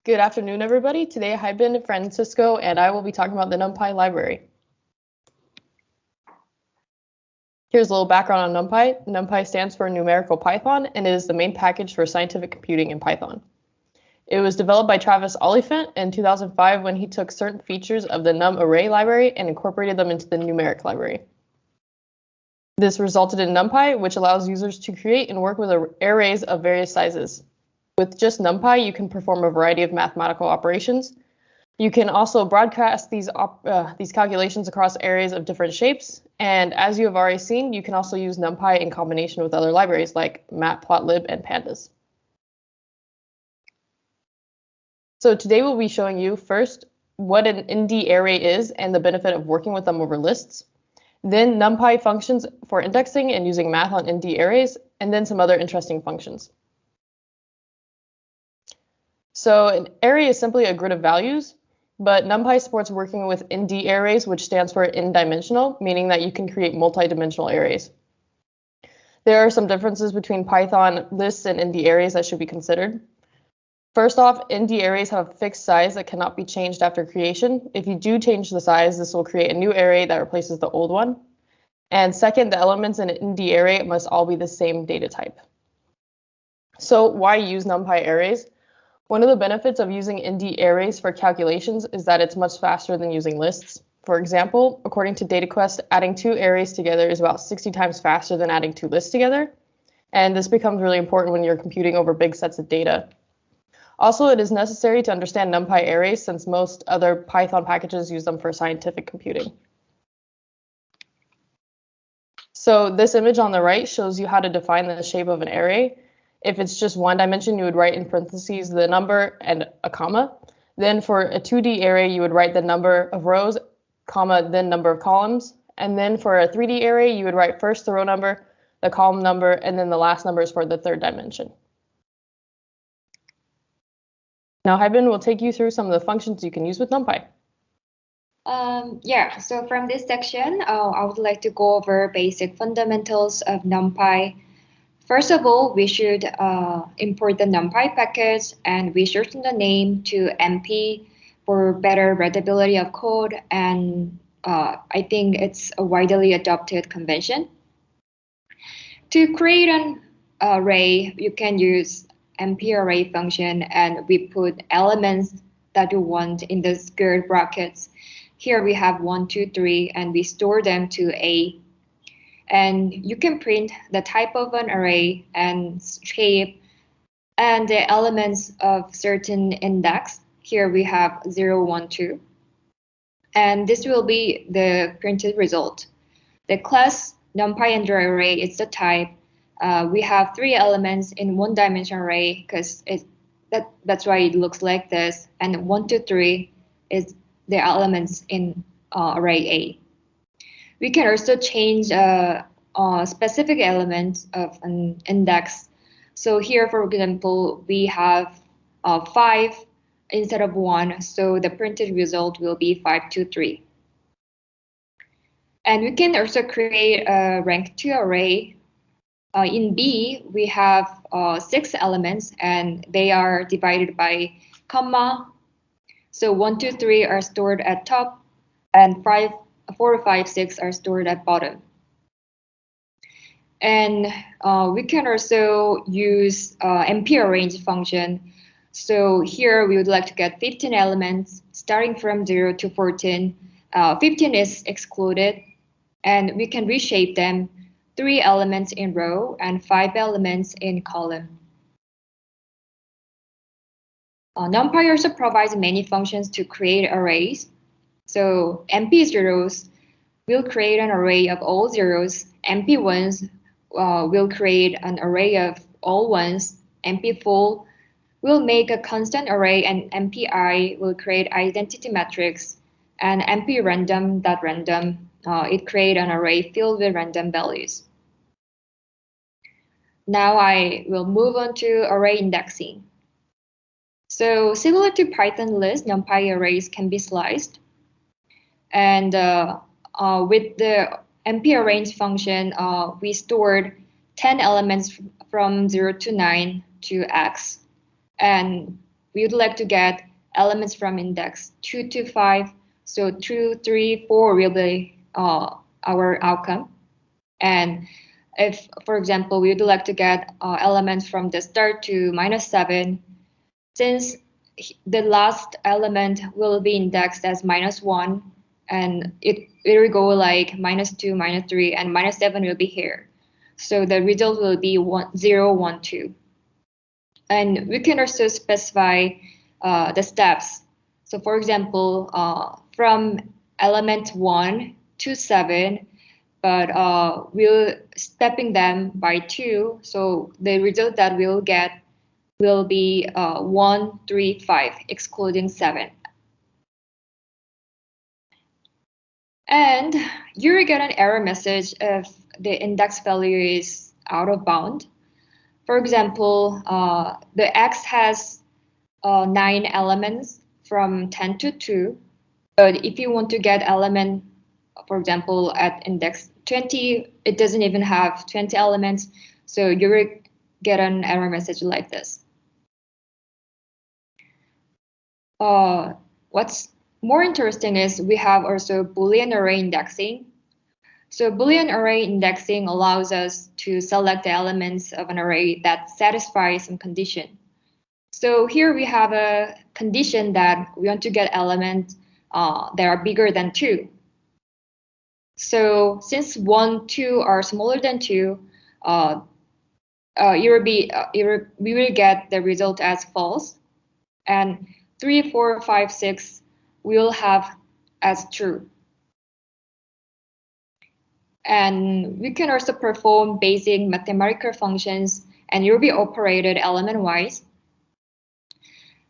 Good afternoon, everybody. Today, Hyben, Francisco, and I will be talking about the NumPy library. Here's a little background on NumPy. NumPy stands for Numerical Python, and it is the main package for scientific computing in Python. It was developed by Travis Oliphant in 2005 when he took certain features of the NumArray library and incorporated them into the numeric library. This resulted in NumPy, which allows users to create and work with arrays of various sizes. With just NumPy, you can perform a variety of mathematical operations. You can also broadcast these calculations across arrays of different shapes. And as you have already seen, you can also use NumPy in combination with other libraries like Matplotlib and Pandas. So today we'll be showing you first what an ND array is and the benefit of working with them over lists. Then NumPy functions for indexing and using math on ND arrays, and then some other interesting functions. So an array is simply a grid of values, but NumPy supports working with ND arrays, which stands for n-dimensional, meaning that you can create multi-dimensional arrays. There are some differences between Python lists and ND arrays that should be considered. First off, ND arrays have a fixed size that cannot be changed after creation. If you do change the size, this will create a new array that replaces the old one. And second, the elements in an ND array must all be the same data type. So why use NumPy arrays? One of the benefits of using ND arrays for calculations is that it's much faster than using lists. For example, according to DataQuest, adding two arrays together is about 60 times faster than adding two lists together. And this becomes really important when you're computing over big sets of data. Also, it is necessary to understand NumPy arrays since most other Python packages use them for scientific computing. So this image on the right shows you how to define the shape of an array. If it's just one dimension, you would write in parentheses the number and a comma. Then for a 2D array, you would write the number of rows, comma, then number of columns. And then for a 3D array, you would write first the row number, the column number, and then the last numbers for the third dimension. Now, Hyben will take you through some of the functions you can use with NumPy. So from this section, I would like to go over basic fundamentals of NumPy. First of all, we should import the NumPy package, and we shorten the name to NP for better readability of code, and I think it's a widely adopted convention. To create an array, you can use NP array function, and we put elements that you want in the squared brackets. Here we have 1, 2, 3, and we store them to A. And you can print the type of an array and shape and the elements of certain index. Here we have 0, 1, 2. And this will be the printed result. The class NumPy array is the type. We have 3 elements in one-dimensional array because that's why it looks like this. And 1, 2, 3 is the elements in array A. We can also change specific element of an index. So here, for example, we have 5 instead of 1, so the printed result will be 5, 2, 3. And we can also create a rank 2 array. In B, we have 6 elements, and they are divided by comma. So 1, 2, 3 are stored at top, and 4, 5, 6 are stored at bottom. And we can also use NP arrange function. So here we would like to get 15 elements starting from 0 to 14. 15 is excluded, and we can reshape them 3 elements in row and 5 elements in column. NumPy also provides many functions to create arrays. So NP zeros will create an array of all zeros. NP ones will create an array of all ones. NP full will make a constant array, and NPI will create identity matrix. And NP random.random, it creates an array filled with random values. Now I will move on to array indexing. So similar to Python list, NumPy arrays can be sliced. And with the NP arrange function, we stored 10 elements from 0 to 9 to X. And we would like to get elements from index 2 to 5. So 2, 3, 4 will be our outcome. And if, for example, we would like to get elements from the start to -7, since the last element will be indexed as -1, and it will go like -2, -3, and -7 will be here. So the result will be 0, 1, 2. And we can also specify the steps. So for example, from element 1 to 7, but we're stepping them by 2. So the result that we'll get will be 1, 3, 5, excluding 7. And you will get an error message if the index value is out of bound. For example, the X has 9 elements from 10 to 2. But if you want to get element, for example, at index 20, it doesn't even have 20 elements. So you will get an error message like this. What's more interesting is we have also Boolean array indexing. So Boolean array indexing allows us to select the elements of an array that satisfy some condition. So here we have a condition that we want to get elements that are bigger than 2. So since 1, 2 are smaller than 2, we will get the result as false. And 3, 4, 5, 6 we'll have as true. And we can also perform basic mathematical functions, and it will be operated element-wise.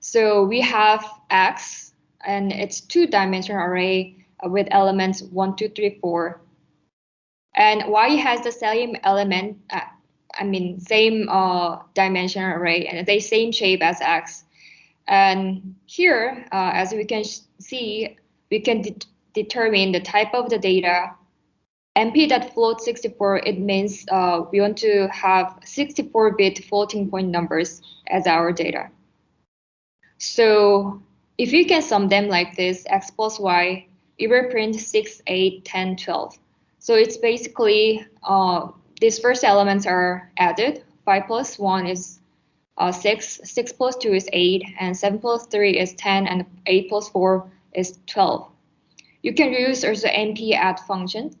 So we have X, and it's 2-dimensional array with elements 1, 2, 3, 4. And Y has the same element, same dimensional array, and the same shape as X. And here, as we can see, we can determine the type of the data. MP.float64, it means we want to have 64-bit floating point numbers as our data. So if you can sum them like this, X plus Y, it will print 6, 8, 10, 12. So it's basically, these first elements are added. 5 plus 1 is 6, 6 plus 2 is 8, and 7 plus 3 is 10, and 8 plus 4 is 12. You can use also NP add function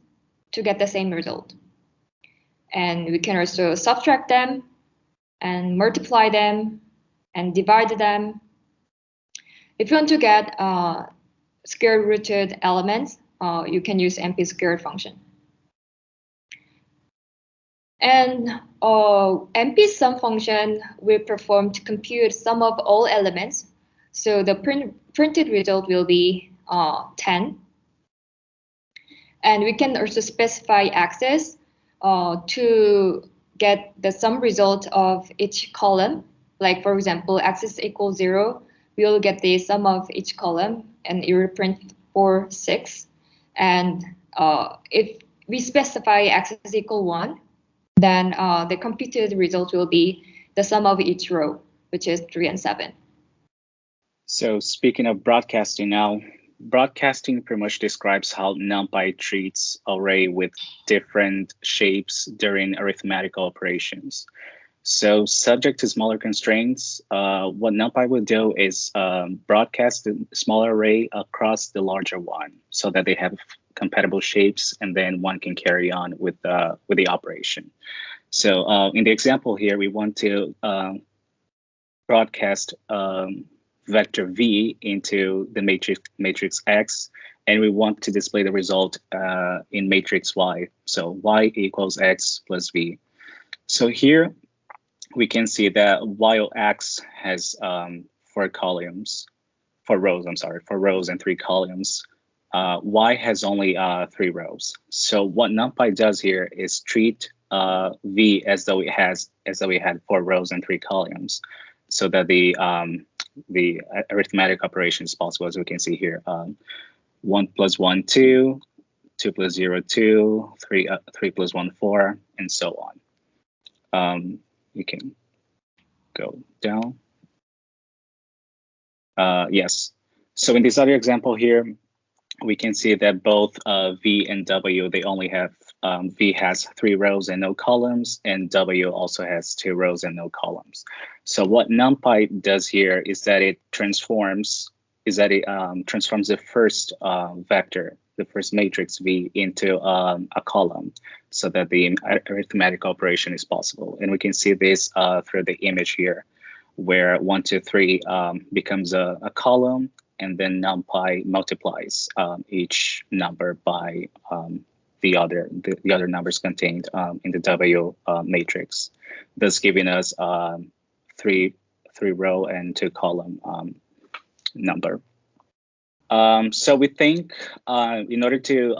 to get the same result. And we can also subtract them and multiply them and divide them. If you want to get square rooted elements, you can use NP squared function. And NP sum function will perform to compute sum of all elements. So the printed result will be 10. And we can also specify access to get the sum result of each column. Like for example, access equals 0, we will get the sum of each column, and it will print 4, 6. And if we specify access equal 1, then the computed result will be the sum of each row, which is 3 and 7. So speaking of broadcasting now, broadcasting pretty much describes how NumPy treats array with different shapes during arithmetical operations. So subject to smaller constraints, what NumPy will do is broadcast the smaller array across the larger one so that they have compatible shapes, and then one can carry on with the operation. So in the example here, we want to broadcast vector v into the matrix X, and we want to display the result in matrix Y. So Y equals X plus V. So here we can see that while X has 4 rows and 3 columns, Y has only 3 rows. So what NumPy does here is treat V as though it had 4 rows and 3 columns, so that the arithmetic operation is possible, as we can see here. 1 plus 1, 2, 2 plus 0, 2, 3 plus 1, 4, and so on. You can go down. Yes. So in this other example here, we can see that both V and W, they only have, V has 3 rows and no columns, and W also has 2 rows and no columns. So what NumPy does here is that it transforms the first vector, the first matrix V, into a column, so that the arithmetic operation is possible. And we can see this through the image here, where 1, 2, 3 becomes a column, and then NumPy multiplies each number by the other numbers contained in the W matrix, thus giving us 3 row and 2 column number. So we think in order to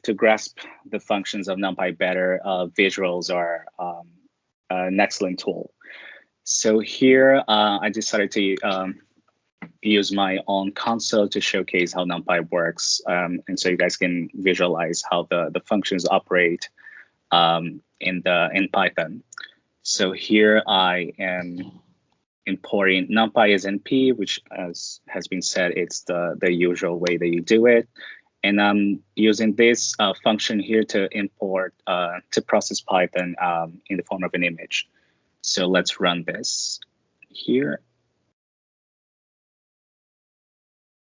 to grasp the functions of NumPy better, visuals are an excellent tool. So here I decided to use my own console to showcase how NumPy works, and so you guys can visualize how the functions operate in Python. So here I am importing NumPy as NP, which, as has been said, it's the usual way that you do it. And I'm using this function here to import, to process Python in the form of an image. So let's run this here.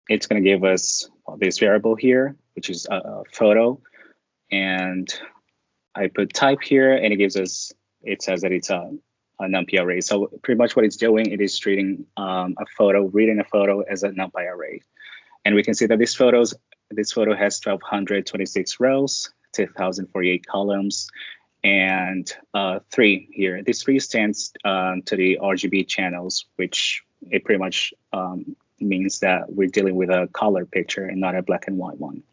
It's going to give us this variable here, which is a photo. And I put type here, and it says that it's a NumPy array. So pretty much what it's doing, it is treating reading a photo as a NumPy array. And we can see that this photo has 1,226 rows, 2,048 columns, and 3 here. This 3 stands to the RGB channels, which it pretty much means that we're dealing with a color picture and not a black and white one.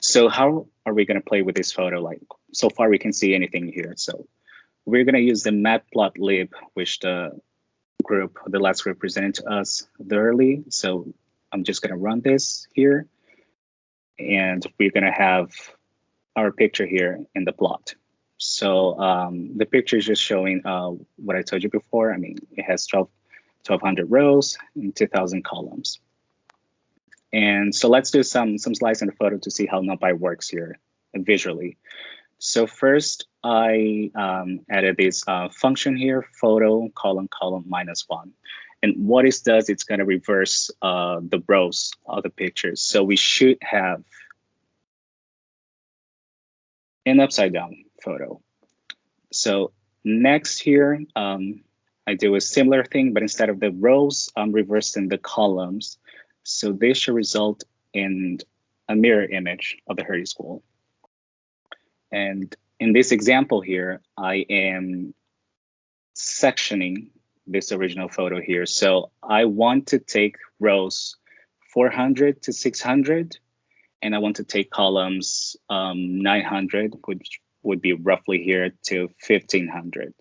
So how are we going to play with this photo? Like, so far we can see anything here. So we're going to use the Matplotlib, which the last group presented to us early. So I'm just going to run this here, and we're going to have our picture here in the plot. So the picture is just showing what I told you before. I mean, it has 1,200 rows and 2,000 columns. And so let's do some slicing the photo to see how NumPy works here visually. So first, I added this function here, photo column -1. And what it does, it's going to reverse the rows of the pictures. So we should have an upside down photo. So next here, I do a similar thing, but instead of the rows, I'm reversing the columns. So this should result in a mirror image of the Hertie School. And in this example here, I am sectioning this original photo here. So I want to take rows 400 to 600, and I want to take columns 900, which would be roughly here, to 1500.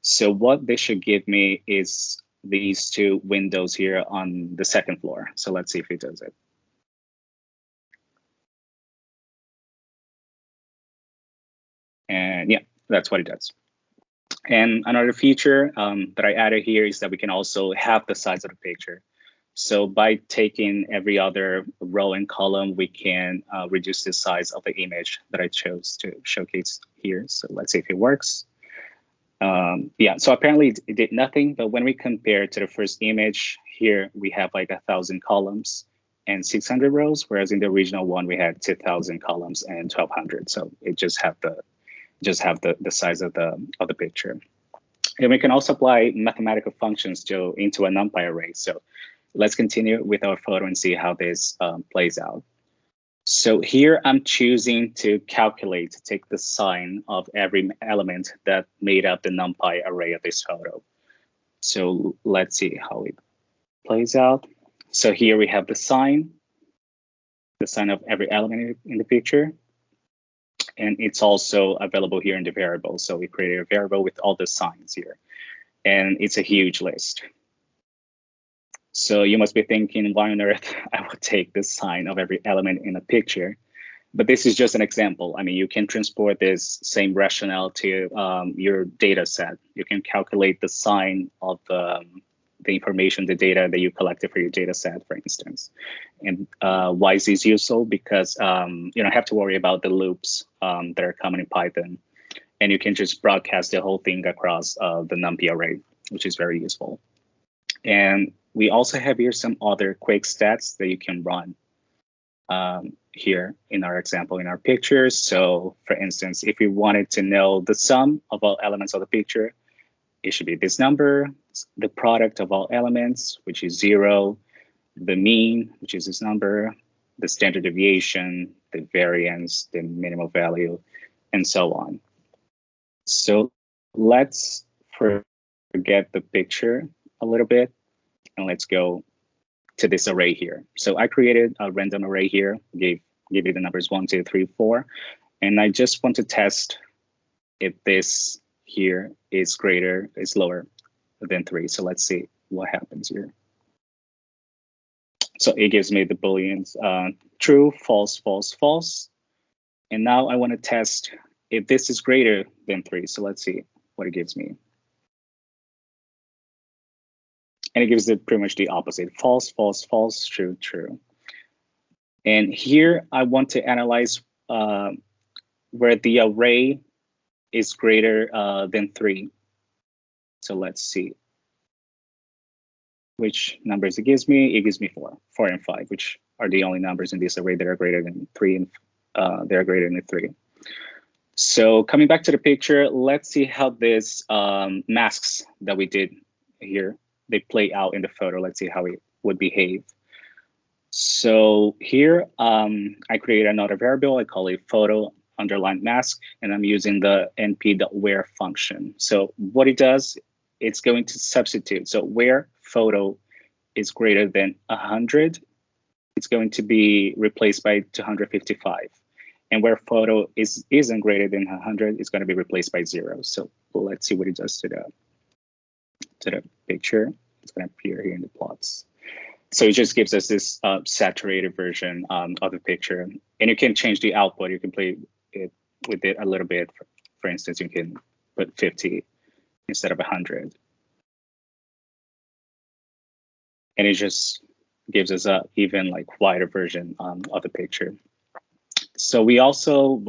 So what this should give me is these 2 windows here on the second floor. So let's see if it does it. And yeah, that's what it does. And another feature that I added here is that we can also have the size of the picture. So by taking every other row and column, we can reduce the size of the image that I chose to showcase here. So let's see if it works. Yeah, so apparently it did nothing, but when we compare to the first image here, we have like 1,000 columns and 600 rows, whereas in the original one we had 2,000 columns and 1,200. So it just have the size of the picture. And we can also apply mathematical functions into a NumPy array. So let's continue with our photo and see how this plays out. So here I'm choosing to take the sign of every element that made up the NumPy array of this photo. So let's see how it plays out. So here we have the sign of every element in the picture. And it's also available here in the variable. So we created a variable with all the signs here. And it's a huge list. So you must be thinking, why on earth I would take the sign of every element in a picture? But this is just an example. I mean, you can transport this same rationale to your data set. You can calculate the sign of the information, the data that you collected for your data set, for instance. And why is this useful? Because you don't have to worry about the loops that are common in Python. And you can just broadcast the whole thing across the Numpy array, which is very useful. And we also have here some other quick stats that you can run here in our example, in our pictures. So for instance, if we wanted to know the sum of all elements of the picture, it should be this number, the product of all elements, which is 0, the mean, which is this number, the standard deviation, the variance, the minimal value, and so on. So let's forget the picture a little bit, and let's go to this array here. So I created a random array here, gave it the numbers 1, 2, 3, 4, and I just want to test if this here is lower than 3. So let's see what happens here. So it gives me the Booleans true, false, false, false. And now I want to test if this is greater than 3. So let's see what it gives me. And it gives it pretty much the opposite: false, false, false, true, true. And here I want to analyze where the array is greater than 3. So let's see which numbers it gives me. It gives me 4 and 5, which are the only numbers in this array that are greater than 3, and they're greater than 3. So coming back to the picture, let's see how this masks that we did here, they play out in the photo. Let's see how it would behave. So here I create another variable. I call it photo underline mask, and I'm using the np.where function. So what it does, it's going to substitute. So where photo is greater than 100, it's going to be replaced by 255. And where photo isn't greater than 100, it's going to be replaced by 0. So let's see what it does to the picture. It's going to appear here in the plots. So it just gives us this saturated version of the picture. And you can change the output. You can play it with it a little bit. For instance, you can put 50 instead of 100. And it just gives us a even like wider version of the picture. So we also,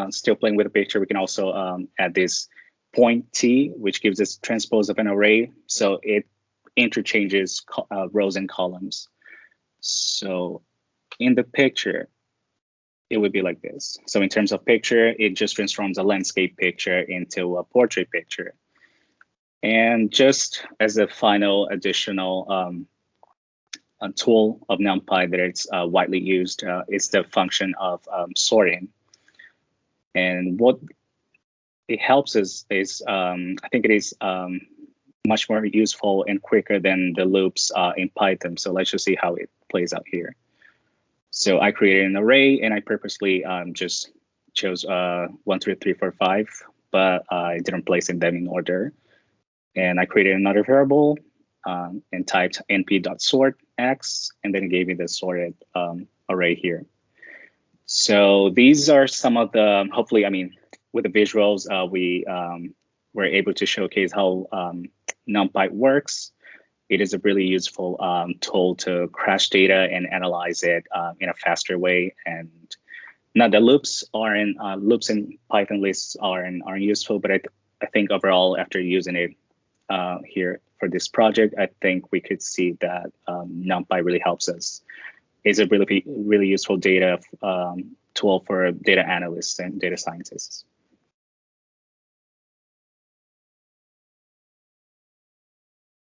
still playing with the picture, we can also add this point T, which gives us transpose of an array. So it interchanges rows and columns. So in the picture, it would be like this. So in terms of picture, it just transforms a landscape picture into a portrait picture. And just as a final additional tool of NumPy that it's widely used is the function of sorting. And what it helps us is, I think it is much more useful and quicker than the loops in Python. So let's just see how it plays out here. So I created an array, and I purposely just chose 1, 2, 3, 4, 5, but I didn't place them in order. And I created another variable and typed np.sort x, and then it gave me the sorted array here. So these are some of the, hopefully, I mean, with the visuals, we were able to showcase how NumPy works. It is a really useful tool to crash data and analyze it in a faster way. And now the loops in Python lists aren't useful, but I think overall, after using it here for this project, I think we could see that NumPy really helps us. It's a really useful data tool for data analysts and data scientists.